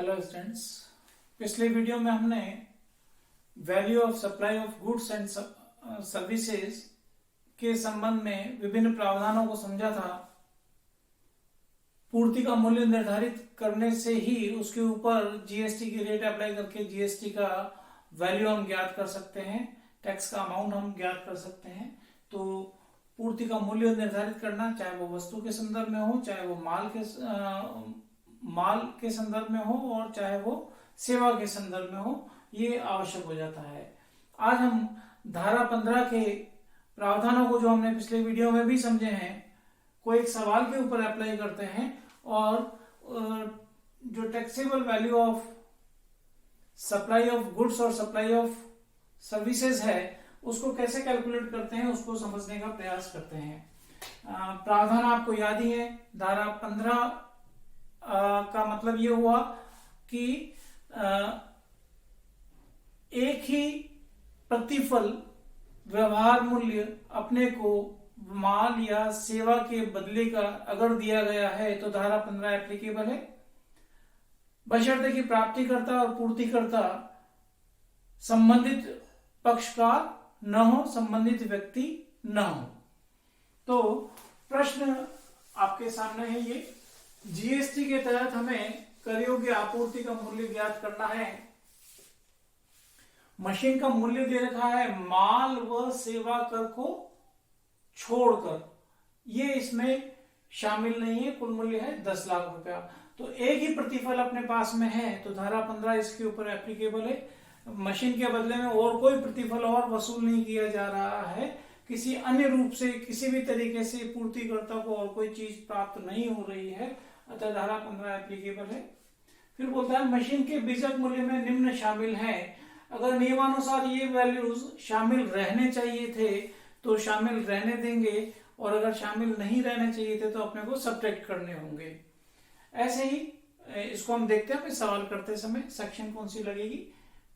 Hello students, पिछले video में हमने value of supply of goods and services के संबंध में विभिन्न प्रावधानों को समझा था। पूर्ति का मूल्य निर्धारित करने से ही उसके ऊपर जीएसटी की रेट अप्लाई करके जीएसटी का वैल्यू हम ज्ञात कर सकते हैं, टैक्स का अमाउंट हम ज्ञात कर सकते हैं। तो पूर्ति का मूल्य निर्धारित करना, चाहे वो वस्तु के संदर्भ में हो, चाहे वो माल के संदर्भ में हो और चाहे वो सेवा के संदर्भ में हो, ये आवश्यक हो जाता है। आज हम धारा 15 के प्रावधानों को, जो हमने पिछले वीडियो में भी समझे हैं, को एक सवाल के ऊपर अप्लाई करते हैं और जो taxable value of supply of goods और सप्लाई ऑफ सर्विसेज है उसको कैसे कैलकुलेट करते हैं उसको समझने का प्रयास करते हैं। प्रावधान आपको याद ही है। धारा 15 का मतलब ये हुआ कि एक ही प्रतिफल व्यवहार मूल्य अपने को माल या सेवा के बदले का अगर दिया गया है तो धारा 15 एप्लीकेबल है, बशर्ते कि प्राप्तिकर्ता और पूर्तिकर्ता संबंधित पक्षकार न हो, संबंधित व्यक्ति न हो। तो प्रश्न आपके सामने है ये, जीएसटी के तहत हमें कर योग्य आपूर्ति का मूल्य ज्ञात करना है। मशीन का मूल्य दे रखा है माल व सेवा कर को छोड़कर, ये इसमें शामिल नहीं है। कुल मूल्य है 10 लाख रुपया। तो एक ही प्रतिफल अपने पास में है तो धारा 15 इसके ऊपर एप्लीकेबल है। मशीन के बदले में और कोई प्रतिफल और वसूल नहीं किया जा रहा है, किसी अन्य रूप से किसी भी तरीके से पूर्तिकर्ता को और कोई चीज प्राप्त नहीं हो रही है, अतः धारा 15 एप्लीकेबल है। फिर बोलता है मशीन के बीजक मूल्य में निम्न शामिल है। अगर नियमानुसार ये वैल्यूज शामिल रहने चाहिए थे तो शामिल रहने देंगे, और अगर शामिल नहीं रहने चाहिए थे तो अपने को सब्ट्रैक्ट करने होंगे। ऐसे ही इसको हम देखते हैं सवाल करते समय सेक्शन कौन सी लगेगी।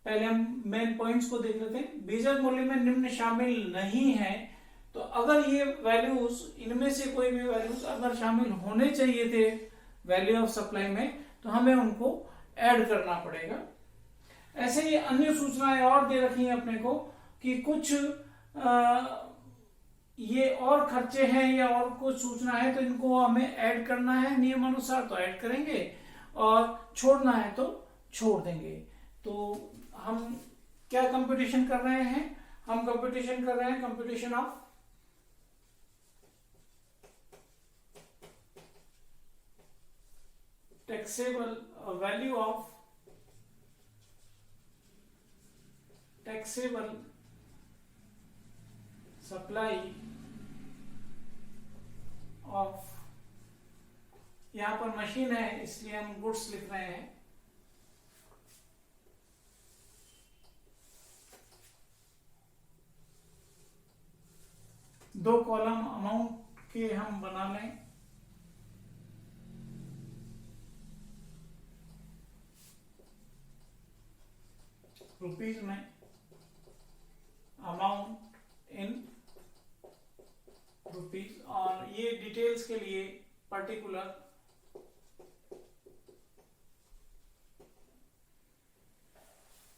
पहले हम मेन पॉइंट्स को देख लेते हैं। बीजक मूल्य में निम्न शामिल नहीं है, तो अगर ये वैल्यूज, इनमें से कोई भी वैल्यूज अगर शामिल होने चाहिए थे वैल्यू ऑफ सप्लाई में, तो हमें उनको ऐड करना पड़ेगा। ऐसे ही अन्य सूचनाएं और दे रखी हैं अपने को कि कुछ ये और खर्चे हैं या और कुछ सूचना है तो इनको हमें ऐड करना है नियम अनुसार, तो ऐड करेंगे, और छोड़ना है तो छोड़ देंगे। तो हम क्या कंपटीशन कर रहे हैं? हम कंपटीशन कर रहे हैं competition of taxable value of taxable supply of, यहां पर मशीन है इसलिए हम गुड्स लिख रहे हैं, दो कॉलम अमाउंट के हम बना लें। रुपीज में अमाउंट इन रुपीज, और ये डिटेल्स के लिए पर्टिकुलर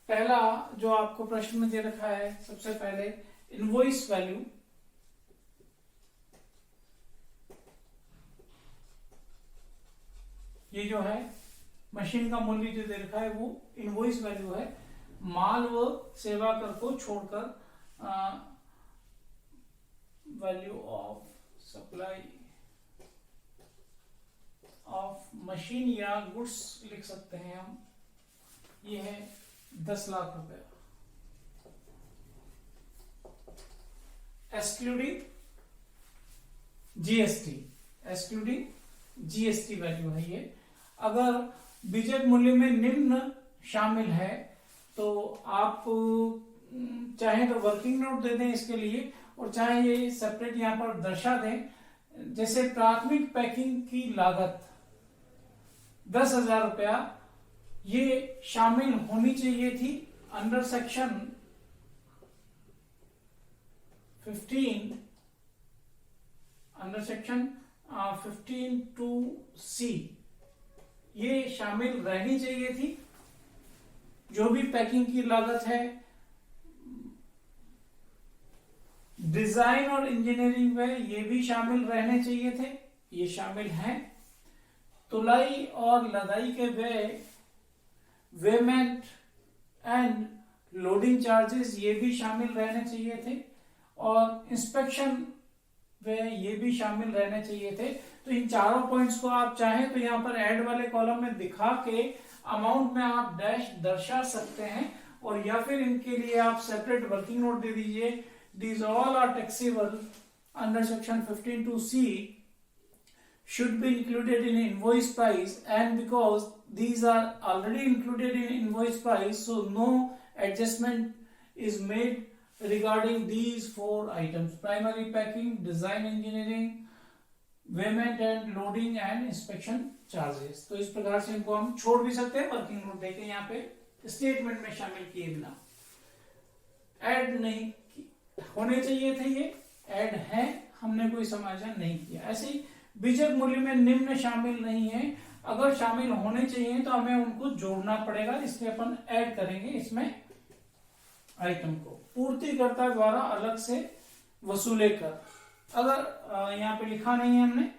पहला जो आपको प्रश्न में दे रखा है, सबसे पहले इनवॉइस वैल्यू। ये जो है मशीन का मूल्य जो दे रखा है वो इनवॉइस वैल्यू है। माल व सेवा कर को छोड़कर value of supply of machine या गुड्स लिख सकते हैं हम। ये है 10 लाख रुपया, excluding GST, excluding GST value है ये। अगर बीजक मूल्य में निम्न शामिल है तो आप चाहे तो वर्किंग नोट दे दें इसके लिए, और चाहे ये सेपरेट यहां पर दर्शा दें। जैसे प्राथमिक पैकिंग की लागत 10,000 रुपया, ये शामिल होनी चाहिए थी under section 15, under section 15(2)(c ये शामिल रहनी चाहिए थी। जो भी पैकिंग की लागत है, डिजाइन और इंजीनियरिंग में ये भी शामिल रहने चाहिए थे, ये शामिल हैं। तुलाई और लदाई के व्यय, वेमेंट एंड लोडिंग चार्जेस ये भी शामिल रहने चाहिए थे, और इंस्पेक्शन व्यय ये भी शामिल रहने चाहिए थे। तो इन चारों पॉइंट्स को आप चाहें तो यहाँ पर ऐड वाले कॉलम में दिखा के अमाउंट में आप डैश दर्शा सकते हैं, और या फिर इनके लिए आप सेपरेट वर्किंग नोट दे दीजिए। These all are taxable under section 15(2)(c) should be included in invoice price, and because these are already included in invoice price, so no adjustment is made regarding these 4 items: primary packing, design engineering, payment and loading and inspection charges। तो इस प्रकार से इनको हम छोड़ भी सकते हैं वर्किंग नोट देके, यहाँ पे स्टेटमेंट में शामिल किए बिना। ऐड नहीं होने चाहिए थे, ये ऐड है, हमने कोई समायोजन नहीं किया। ऐसे ही बीजक मूल्य में निम्न शामिल नहीं है, अगर शामिल होने चाहिए तो हमें उनको जोड़ना पड़ेगा, इसलिए अपन ऐड करेंगे इसमें आइटम को। पूर्तिकर्ता द्वारा अलग से वसूले कर, अगर यहाँ पे लिखा नहीं है हमने,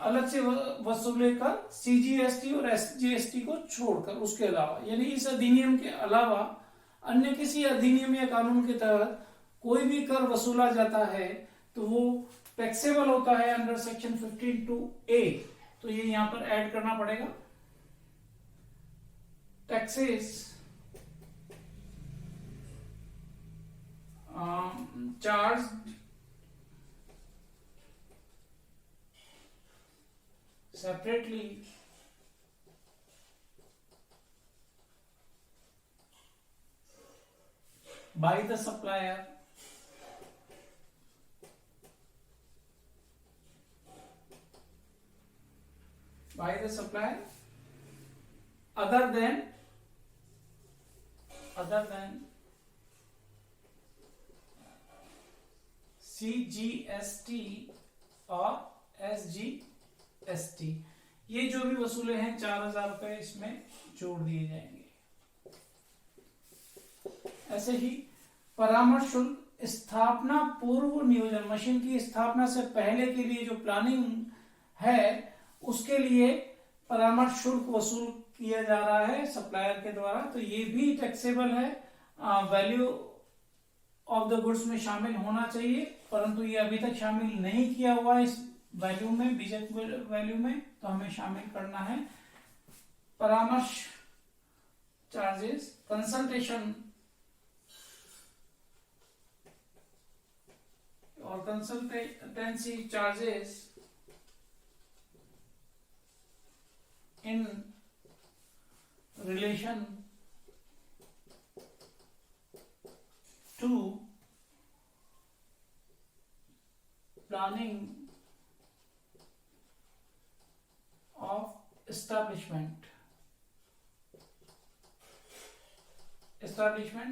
अलग से वसूले कर सीजीएसटी और एसजीएसटी को छोड़कर, उसके अलावा, यानी इस अधिनियम के अलावा अन्य किसी अधिनियम या कानून के तहत कोई भी कर वसूला जाता है तो वो टैक्सेबल होता है अंडर सेक्शन 15(2)(a)। तो ये यहां पर ऐड करना पड़ेगा। Taxes charge separately by the supplier other than CGST और SGST, ये जो भी वसूले हैं 4000 रुपए इसमें जोड़ दिए जाएंगे। ऐसे ही परामर्श शुल्क, स्थापना पूर्व नियोजन, मशीन की स्थापना से पहले के लिए जो प्लानिंग है उसके लिए परामर्श शुल्क वसूल किया जा रहा है सप्लायर के द्वारा, तो ये भी टैक्सेबल है, वैल्यू ऑफ द गुड्स में शामिल होना चाहिए, परंतु ये अभी तक शामिल नहीं किया हुआ इस वैल्यू में, बीजक वैल्यू में, तो हमें शामिल करना है। परामर्श चार्जेस, कंसल्टेशन और consultancy charges in relation to planning of establishment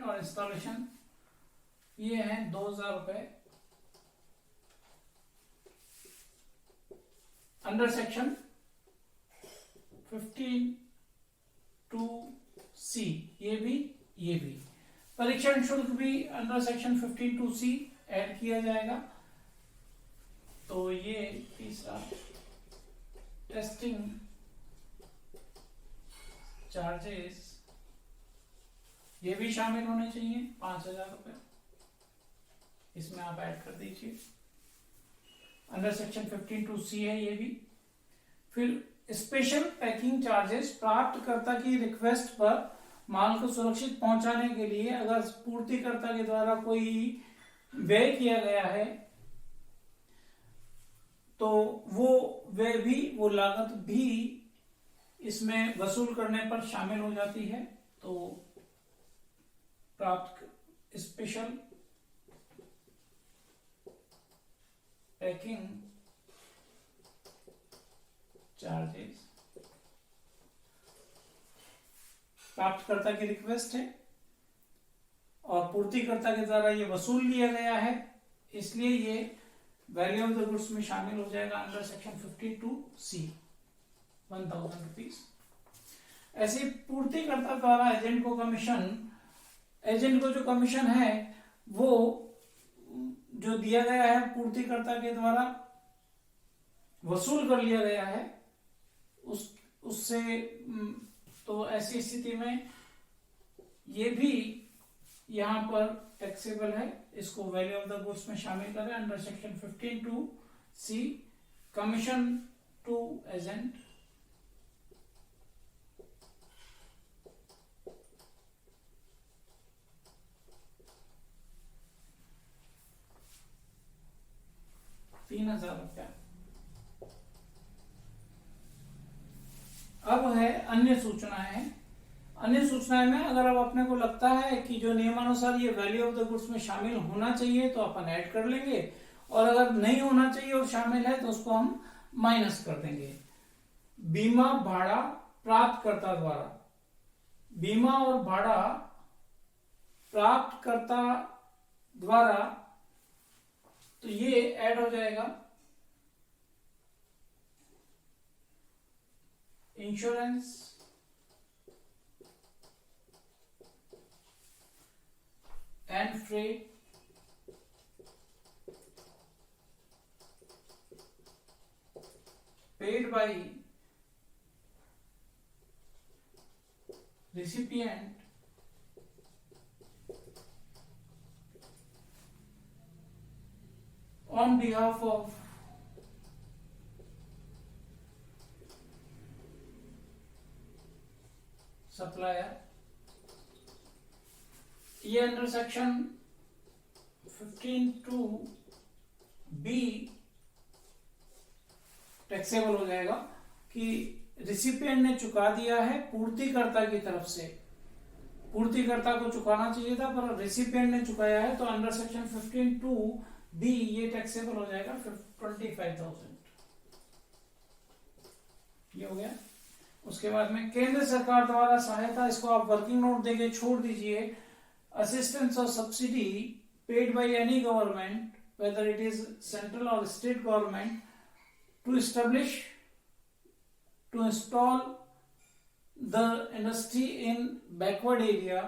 और इंस्टॉलेशन, ये हैं 2000 रुपए अंडर सेक्शन 15(2)(c। ये भी परीक्षण शुल्क भी अंडर सेक्शन 15(2)(c) ऐड किया जाएगा। तो ये तीसरा टेस्टिंग चार्जेस, ये भी शामिल होने चाहिए 5000 रुपए, इसमें आप ऐड कर दीजिए। अंडर सेक्शन 15(2)(c) है ये भी। फिर स्पेशल पैकिंग चार्जेस, प्राप्तकर्ता की रिक्वेस्ट पर माल को सुरक्षित पहुंचाने के लिए अगर पूर्तिकर्ता के द्वारा कोई व्यय किया गया है तो वो व्यय भी, वो लागत भी इसमें वसूल करने पर शामिल हो जाती है। तो प्राप्त स्पेशल पैकिंग चार्जेस, प्राप्तकर्ता की रिक्वेस्ट है और पूर्तिकर्ता के द्वारा ये वसूल लिया गया है, इसलिए ये वैल्यू ऑफ द गुड्स में शामिल हो जाएगा अंडर सेक्शन 15(2)(c), 1000 रुपीज। ऐसे ही पूर्तिकर्ता द्वारा एजेंट को जो कमीशन है वो जो दिया गया है पूर्तिकर्ता के द्वारा वसूल कर लिया गया है उससे, तो ऐसी स्थिति में ये भी यहां पर टैक्सेबल है। इसको वैल्यू ऑफ द गुड्स में शामिल करें under section 15(2)(c) commission to agent. ₹3000। अब है अन्य सूचनाएं। अन्य सूचनाएं में अगर अब अपने को लगता है कि जो नियमानुसार ये वैल्यू ऑफ द गुड्स में शामिल होना चाहिए तो अपन ऐड कर लेंगे, और अगर नहीं होना चाहिए और शामिल है तो उसको हम माइनस कर देंगे। बीमा भाड़ा प्राप्तकर्ता द्वारा, बीमा और भाड़ा प्राप्तकर्ता द्वारा, तो ये ऐड हो जाएगा। Insurance and freight paid by recipient on behalf of supplier। ये अंडर सेक्शन 15(2)(b) टैक्सेबल हो जाएगा कि रिसिपिएंट ने चुका दिया है पूर्तिकर्ता की तरफ से, पूर्तिकर्ता को चुकाना चाहिए था पर रिसिपिएंट ने चुकाया है, तो अंडर सेक्शन 15(2)(b) ये टैक्सेबल हो जाएगा 25,000। ये हो गया। उसके बाद में केंद्र सरकार द्वारा सहायता, इसको आप वर्किंग नोट देके छोड़ दीजिए। असिस्टेंस और subsidy paid by any government whether it is central और state government to establish, to install the industry in backward area।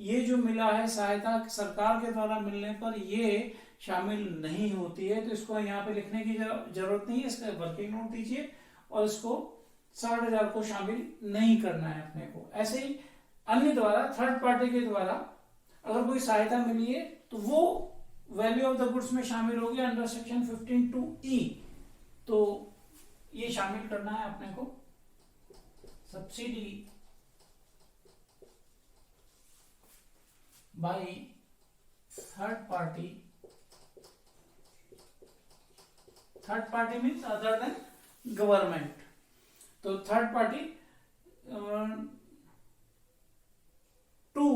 ये जो मिला है सहायता सरकार के द्वारा मिलने पर ये शामिल नहीं होती है, तो इसको यहाँ पे लिखने की जरूरत नहीं है, इसका वर्किंग नोट दीजिए और इसको 60,000 को शामिल नहीं करना है अपने को। ऐसे ही अन्य द्वारा, थर्ड पार्टी के द्वारा अगर कोई सहायता मिली है तो वो वैल्यू ऑफ द गुड्स में शामिल होगी अंडर सेक्शन 15(2)(e)। तो ये शामिल करना है अपने को। Subsidy by third party, third party means other than government, तो third party to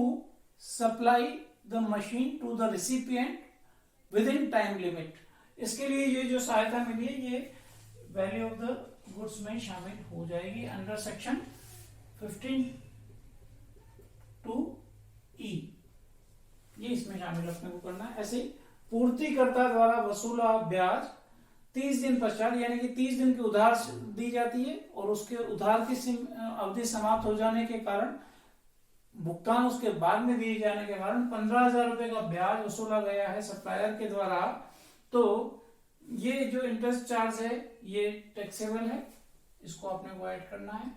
supply the machine to the recipient within time limit. इसके लिए ये जो सहायता मिली है ये वैल्यू ऑफ द गुड्स में शामिल हो जाएगी अंडर सेक्शन 15(2)(e)। ये इसमें शामिल अपने को करना है। ऐसे पूर्तिकर्ता द्वारा वसूला ब्याज 30 दिन पश्चात, यानी कि 30 दिन की उधार दी जाती है और उसके उधार की अवधि समाप्त हो जाने के कारण, भुगतान उसके बाद में दिए जाने के कारण 15,000 रुपए का ब्याज वसूला गया है सप्लायर के द्वारा, तो ये जो इंटरेस्ट चार्ज है ये टैक्सेबल है, इसको आपने को ऐड करना है।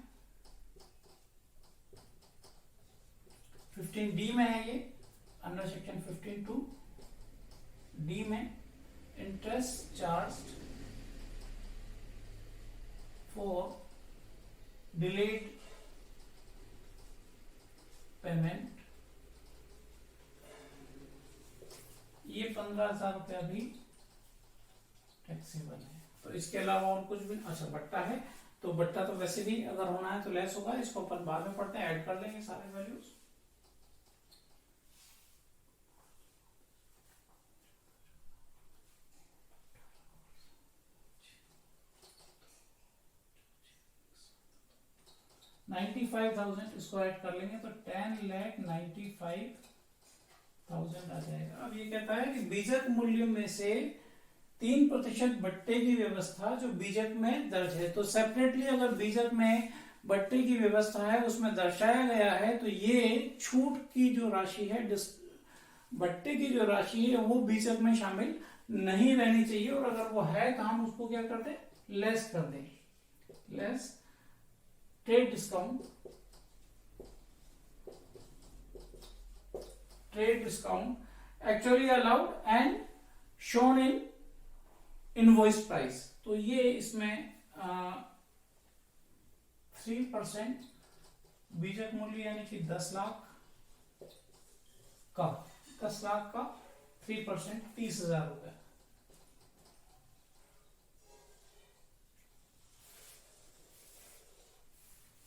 15(d) में है ये अंडर सेक्शन 15(2)(d) में interest charge for delayed payment, ये 15,000 रुपया भी टैक्सेबल है। तो इसके अलावा और कुछ भी, अच्छा बट्टा है, तो बट्टा तो वैसे भी अगर होना है तो लेस होगा, इसको अपन बाद में पढ़ते हैं, ऐड कर लेंगे सारे वैल्यूज। $95,000 इसको ऐड कर लेंगे तो 10,95,000 आ जाएगा। अब ये कहता है कि बीजक मूल्य में से 3% बट्टे की व्यवस्था जो बीजक में दर्ज है, तो सेपरेटली अगर बीजक में बट्टे की व्यवस्था है उसमें दर्शाया गया है, तो ये छूट की जो राशि है, बट्टे की जो राशि है वो बीजक में शामिल नहीं रहनी चाहिए, और अगर वो है तो हम उसको क्या कर दें, लेस कर दें, less trade discount, trade discount actually allowed and shown in invoice price. तो ये इसमें 3% बीजक मूल्य यानी कि 10 लाख का 3% 30,000 रुपए।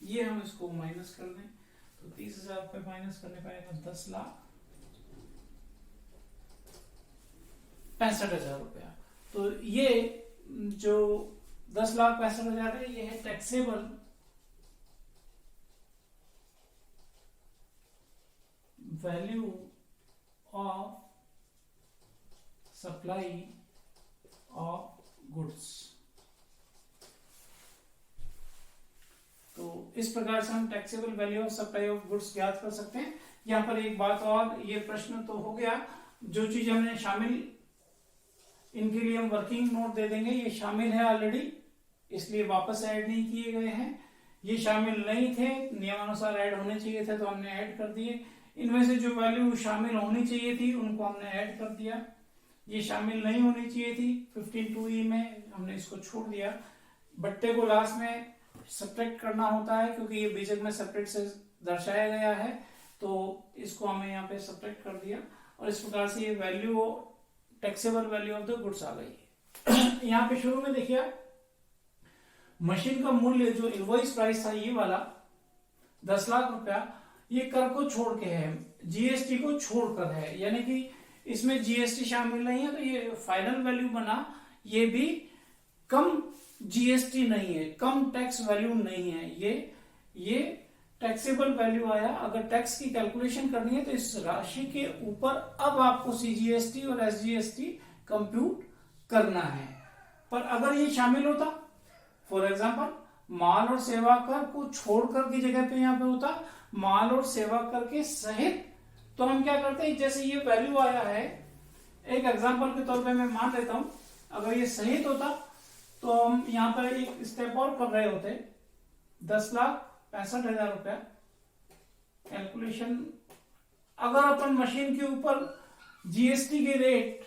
ये हम इसको माइनस कर दें तो 30,000 रुपए माइनस करने पाएगा 10,65,000 रुपया। तो ये जो 10,65,000 है ये है taxable value of supply of goods. तो इस प्रकार से हम taxable value of supply of goods ज्ञात कर सकते हैं। यहाँ पर एक बात और, ये प्रश्न तो हो गया, जो चीज हमने शामिल, इनके लिए हम वर्किंग नोट दे देंगे, ये शामिल है ऑलरेडी इसलिए वापस ऐड नहीं किए गए हैं। ये शामिल नहीं थे, नियमानुसार ऐड होने चाहिए थे तो हमने ऐड कर दिए। इनमें से जो वैल्यू शामिल होनी चाहिए थी उनको हमने ऐड कर दिया। ये शामिल नहीं होनी चाहिए थी 15(2)(e) में, हमने इसको छोड़ दिया। बट्टे को लास्ट में सब्ट्रैक्ट करना होता है क्योंकि ये बीजक में सेपरेट से दर्शाया गया है, तो इसको हमें यहाँ पे सब्ट्रैक्ट कर दिया और इस प्रकार से ये value taxable value of the goods आ गई है। यहाँ पे शुरू में देखिए मशीन का मूल्य जो इनवॉइस प्राइस था ये वाला 10 लाख रुपया, ये कर को छोड़ के है, जीएसटी को छोड़कर है, यानी कि इसमें जीएसटी शामिल नहीं है, तो ये फाइनल वैल्यू बना, ये भी कम जीएसटी नहीं है, कम टैक्स वैल्यू नहीं है, ये टैक्सेबल वैल्यू आया। अगर टैक्स की कैलकुलेशन करनी है तो इस राशि के ऊपर अब आपको सीजीएसटी और एसजीएसटी कंप्यूट करना है। पर अगर ये शामिल होता, फॉर एग्जांपल माल और सेवा कर को छोड़कर की जगह पे यहाँ पे होता माल और सेवा कर के सहित, तो हम क्या करते हैं, जैसे ये वैल्यू आया है, एक एग्जांपल के तौर पे मैं मान लेता हूं, अगर ये सहित होता तो हम यहाँ पर एक स्टेप और कर रहे होते, 10,65,000 रुपया कैलकुलेशन। अगर अपन मशीन के ऊपर जीएसटी के रेट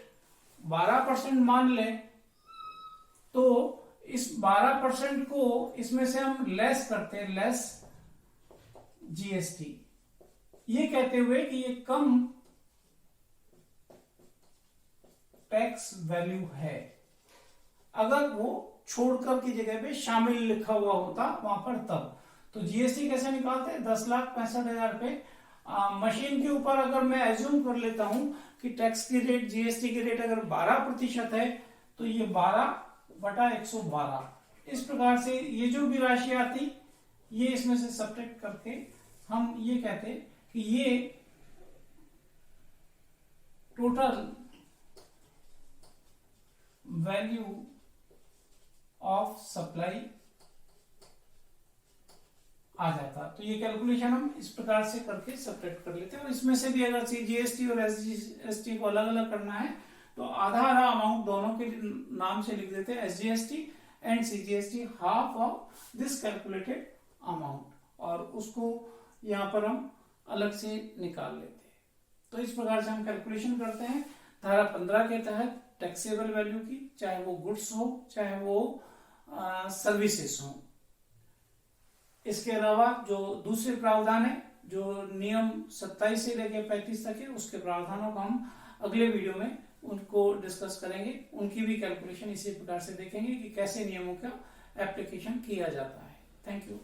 12% मान ले तो इस 12% को इसमें से हम लेस करते हैं, लेस जीएसटी, ये कहते हुए कि ये कम टैक्स वैल्यू है। अगर वो छोड़कर की जगह पे शामिल लिखा हुआ होता वहां पर तब, तो जीएसटी कैसे निकालते हैं, 10,65,000 रुपए मशीन के ऊपर अगर मैं एज्यूम कर लेता हूं कि टैक्स की रेट, जीएसटी की रेट अगर 12% है तो ये 12/112, इस प्रकार से ये जो भी राशि आती ये इसमें से सब्ट्रैक्ट करके हम ये कहते कि ये टोटल वैल्यू ऑफ सप्लाई आ जाता। तो ये कैलकुलेशन हम इस प्रकार से करके सब्ट्रैक्ट कर लेते हैं। और इसमें से भी अगर जीएसटी और एसजीएसटी को अलग अलग करना है तो आधा आधा अमाउंट दोनों के नाम से लिख देते हैं, SGST and CGST, half of this calculated amount, और उसको यहां पर हम अलग से निकाल लेते हैं। तो इस प्रकार से हम कैलकुलेशन करते हैं धारा 15 के तहत टैक्सेबल वैल्यू की, चाहे वो गुड्स हो चाहे वो सर्विसेज हो। इसके अलावा जो दूसरे प्रावधान है, जो नियम 27 से लेकर 35 तक है, उसके प्रावधानों को हम अगले वीडियो में उनको डिस्कस करेंगे। उनकी भी कैलकुलेशन इसी प्रकार से देखेंगे कि कैसे नियमों का एप्लीकेशन किया जाता है। Thank you.